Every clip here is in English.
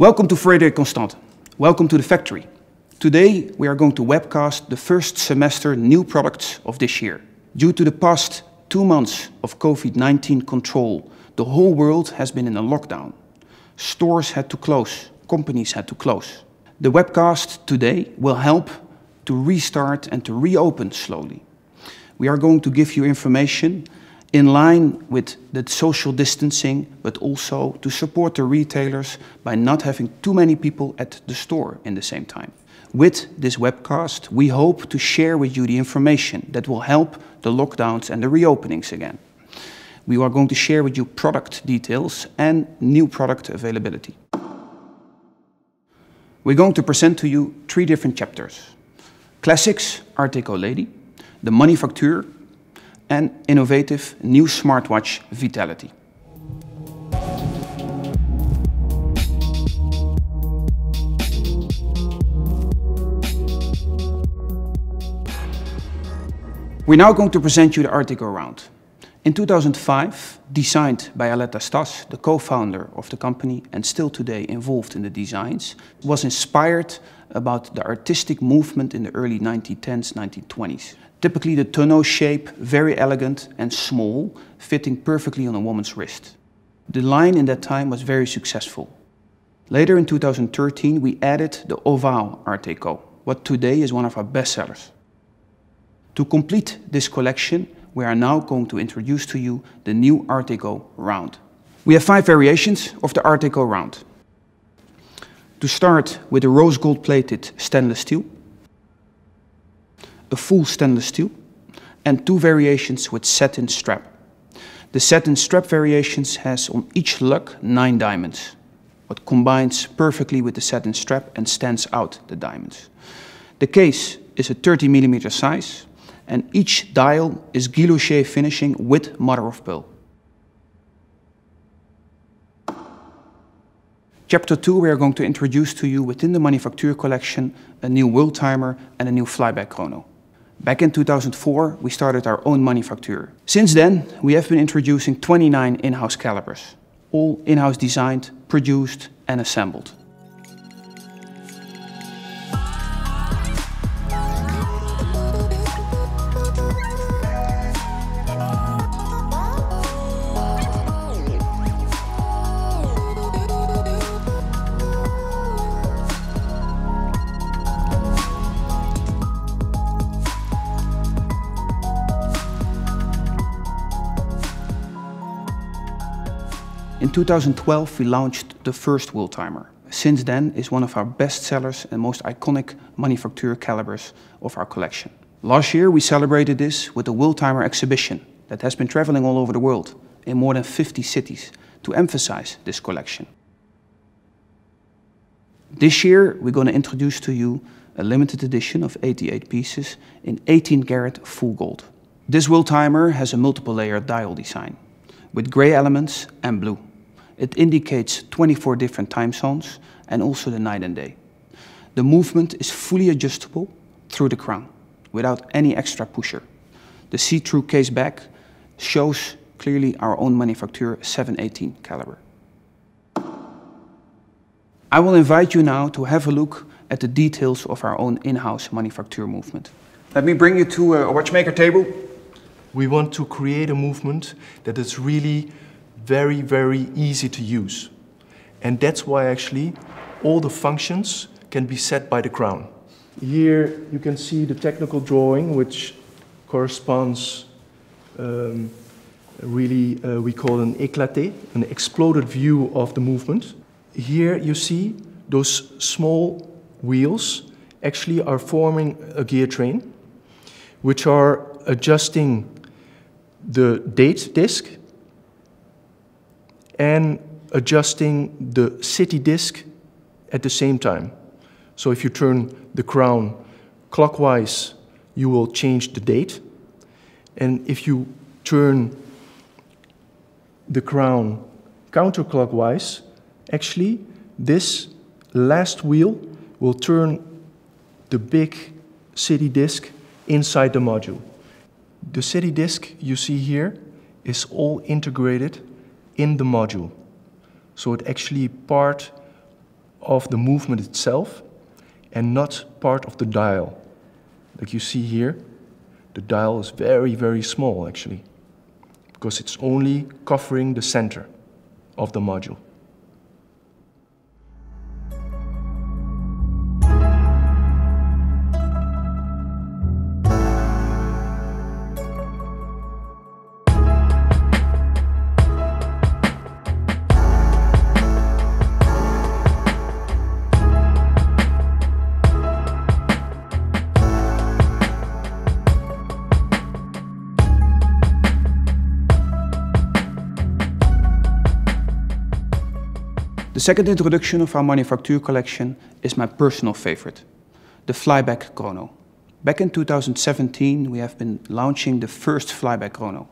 Welcome to Frederique Constant. Welcome to the factory. Today we are going to webcast the first semester new products of this year. Due to the past 2 months of COVID-19 control, the whole world has been in a lockdown. Stores had to close, companies had to close. The webcast today will help to restart and to reopen slowly. We are going to give you information in line with the social distancing, but also to support the retailers by not having too many people at the store in the same time. With this webcast, we hope to share with you the information that will help the lockdowns and the reopenings again. We are going to share with you product details and new product availability. We're going to present to you 3 different chapters. Classics, Art Deco Lady, the Manufacture, and innovative new smartwatch Vitality. We're now going to present you the Art Deco round. In 2005, designed by Aletta Stas, the co-founder of the company and still today involved in the designs, was inspired about the artistic movement in the early 1910s, 1920s. Typically the tonneau shape, very elegant and small, fitting perfectly on a woman's wrist. The line in that time was very successful. Later in 2013 we added the Oval Art Deco, what today is one of our best sellers. To complete this collection, we are now going to introduce to you the new Art Deco round. We have 5 variations of the Art Deco round. To start with a rose gold plated stainless steel, a full stainless steel, and 2 variations with satin strap. The satin strap variations has on each lug 9 diamonds, what combines perfectly with the satin strap and stands out the diamonds. The case is a 30mm size, and each dial is guilloché finishing with mother of pearl. Chapter 2, we are going to introduce to you within the Manufacture collection a new world timer and a new flyback chrono. Back in 2004, we started our own Manufacture. Since then, we have been introducing 29 in-house calibers, all in-house designed, produced and assembled. In 2012 we launched the first world timer. Since then is one of our best sellers and most iconic Manufacture calibers of our collection. Last year we celebrated this with a world timer exhibition that has been traveling all over the world in more than 50 cities to emphasize this collection. This year we're going to introduce to you a limited edition of 88 pieces in 18 karat full gold. This world timer has a multiple layer dial design with gray elements and blue. It indicates 24 different time zones and also the night and day. The movement is fully adjustable through the crown without any extra pusher. The see-through case back shows clearly our own Manufacture 718 caliber. I will invite you now to have a look at the details of our own in-house Manufacture movement. Let me bring you to a watchmaker table. We want to create a movement that is really very easy to use. And that's why actually all the functions can be set by the crown. Here you can see the technical drawing, which corresponds we call an éclaté, an exploded view of the movement. Here you see those small wheels actually are forming a gear train, which are adjusting the date disc and adjusting the city disc at the same time. So if you turn the crown clockwise, you will change the date. And if you turn the crown counterclockwise, actually this last wheel will turn the big city disc inside the module. The city disc you see here is all integrated in the module. So it's actually part of the movement itself and not part of the dial. Like you see here, the dial is very, very small actually, because it's only covering the center of the module. The second introduction of our manufacture collection is my personal favorite, the flyback chrono. Back in 2017, we have been launching the first flyback chrono.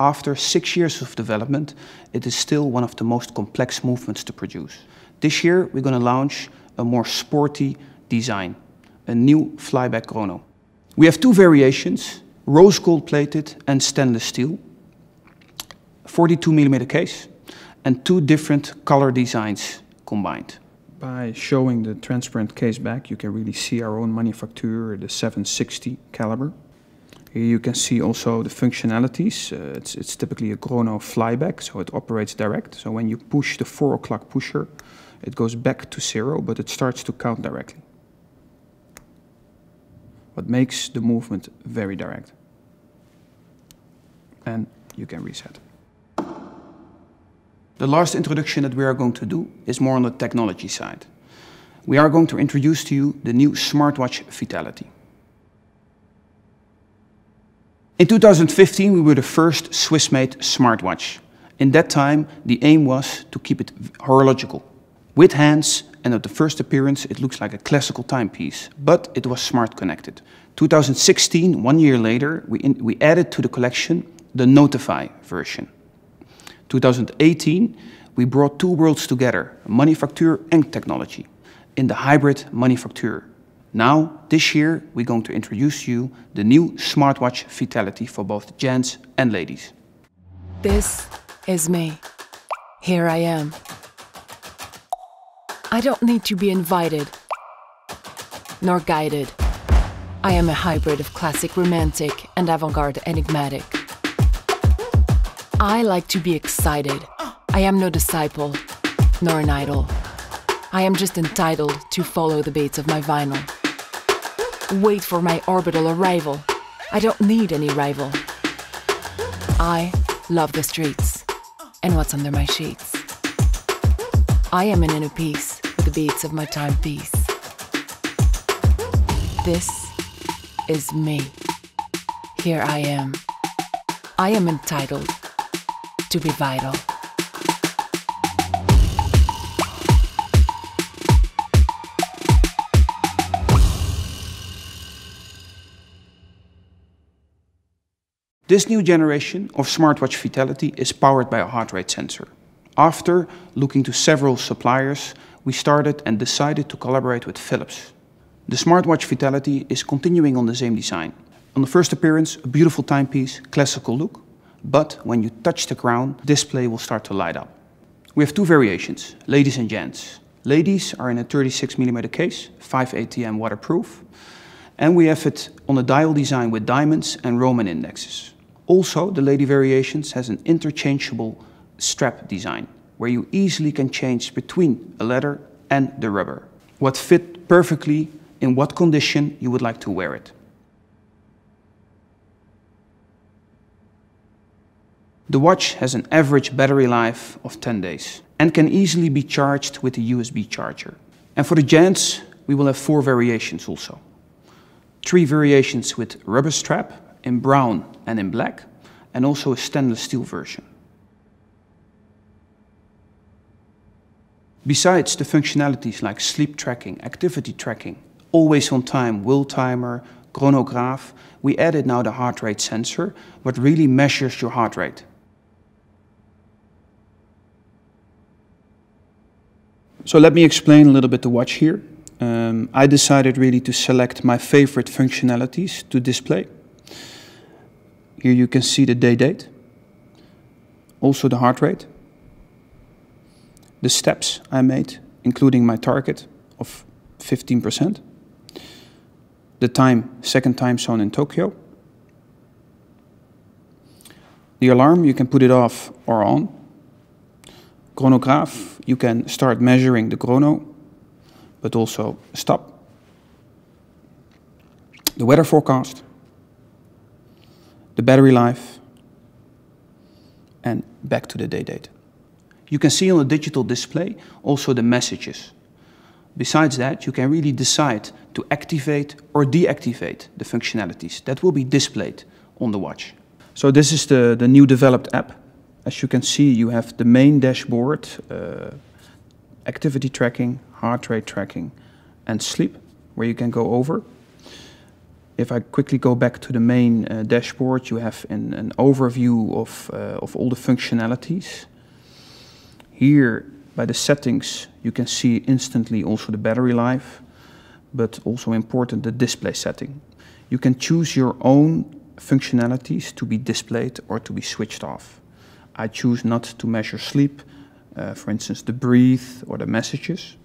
After 6 years of development, it is still one of the most complex movements to produce. This year, we're going to launch a more sporty design, a new flyback chrono. We have two variations, rose gold plated and stainless steel, 42mm case, and two different color designs combined. By showing the transparent case back, you can really see our own manufacture, the 760 caliber. Here you can see also the functionalities. It's typically a chrono flyback, so it operates direct. So when you push the 4 o'clock pusher, it goes back to 0, but it starts to count directly. What makes the movement very direct. And you can reset. The last introduction that we are going to do is more on the technology side. We are going to introduce to you the new smartwatch Vitality. In 2015, we were the first Swiss-made smartwatch. In that time, the aim was to keep it horological. With hands, and at the first appearance, it looks like a classical timepiece, but it was smart connected. 2016, 1 year later, we added to the collection the Notify version. 2018, we brought two worlds together, manufacture and technology, in the hybrid manufacture. Now, this year, we're going to introduce you the new smartwatch Vitality for both gents and ladies. This is me. Here I am. I don't need to be invited, nor guided. I am a hybrid of classic romantic and avant-garde enigmatic. I like to be excited. I am no disciple, nor an idol. I am just entitled to follow the beats of my vinyl. Wait for my orbital arrival. I don't need any rival. I love the streets and what's under my sheets. I am an inner peace with the beats of my timepiece. This is me. Here I am. I am entitled to be vital. This new generation of smartwatch Vitality is powered by a heart rate sensor. After looking to several suppliers, we started and decided to collaborate with Philips. The smartwatch Vitality is continuing on the same design. On the first appearance, a beautiful timepiece, classical look. But when you touch the crown, the display will start to light up. We have two variations, ladies and gents. Ladies are in a 36mm case, 5 ATM waterproof. And we have it on a dial design with diamonds and Roman indexes. Also, the lady variations has an interchangeable strap design, where you easily can change between a leather and the rubber. What fit perfectly in what condition you would like to wear it. The watch has an average battery life of 10 days and can easily be charged with a USB charger. And for the gents, we will have 4 variations also. 3 variations with rubber strap in brown and in black, and also a stainless steel version. Besides the functionalities like sleep tracking, activity tracking, always on time, wheel timer, chronograph, we added now the heart rate sensor, what really measures your heart rate. So let me explain a little bit the watch here. I decided really to select my favorite functionalities to display. Here you can see the date, also the heart rate, the steps I made, including my target of 15%. The time, second time zone in Tokyo. The alarm, you can put it off or on. Chronograph, you can start measuring the chrono, but also stop. The weather forecast, the battery life, and back to the day date. You can see on the digital display also the messages. Besides that, you can really decide to activate or deactivate the functionalities that will be displayed on the watch. So this is the new developed app. As you can see, you have the main dashboard, activity tracking, heart rate tracking, and sleep, where you can go over. If I quickly go back to the main dashboard, you have an overview of all the functionalities. Here, by the settings, you can see instantly also the battery life, but also important, the display setting. You can choose your own functionalities to be displayed or to be switched off. I choose not to measure sleep, for instance, the breathe or the messages,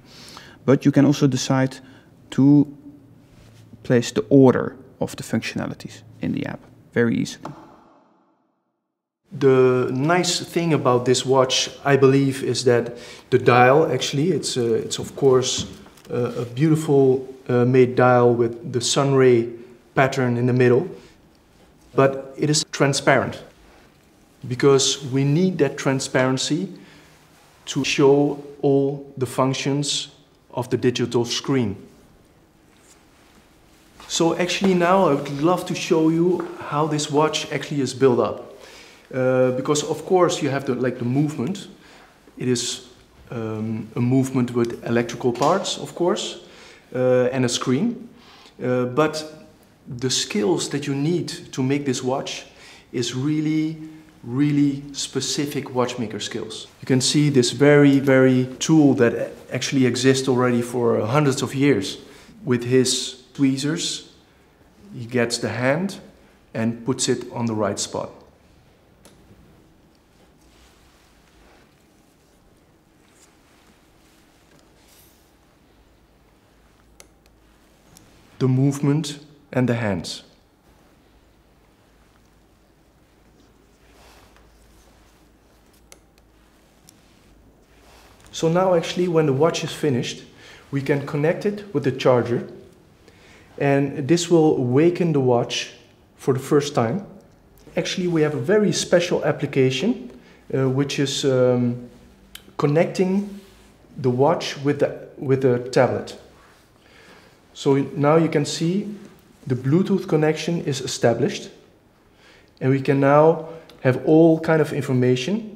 but you can also decide to place the order of the functionalities in the app very easily. The nice thing about this watch, I believe, is that the dial, actually, it's of course a beautiful made dial with the sun ray pattern in the middle, but it is transparent because we need that transparency to show all the functions of the digital screen. So actually now I would love to show you how this watch actually is built up. Because of course you have the movement. It is a movement with electrical parts, of course, and a screen. But the skills that you need to make this watch is really specific watchmaker skills. You can see this very tool that actually exists already for hundreds of years. With his tweezers, he gets the hand and puts it on the right spot. The movement and the hands. So now actually when the watch is finished, we can connect it with the charger, and this will awaken the watch for the first time. Actually we have a very special application which is connecting the watch with the tablet. So now you can see the Bluetooth connection is established, and we can now have all kind of information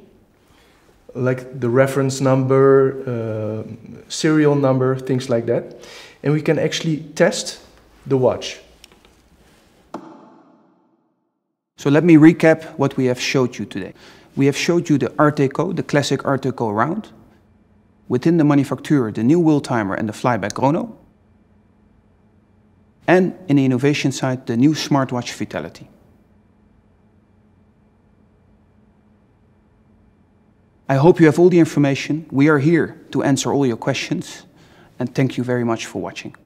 like the reference number, serial number, things like that, and we can actually test the watch. So let me recap what we have showed you today. We have showed you the Art Deco, the classic Art Deco round. Within the manufacturer, the new wheel timer and the flyback chrono. And in the innovation side, the new smartwatch Vitality. I hope you have all the information. We are here to answer all your questions, and thank you very much for watching.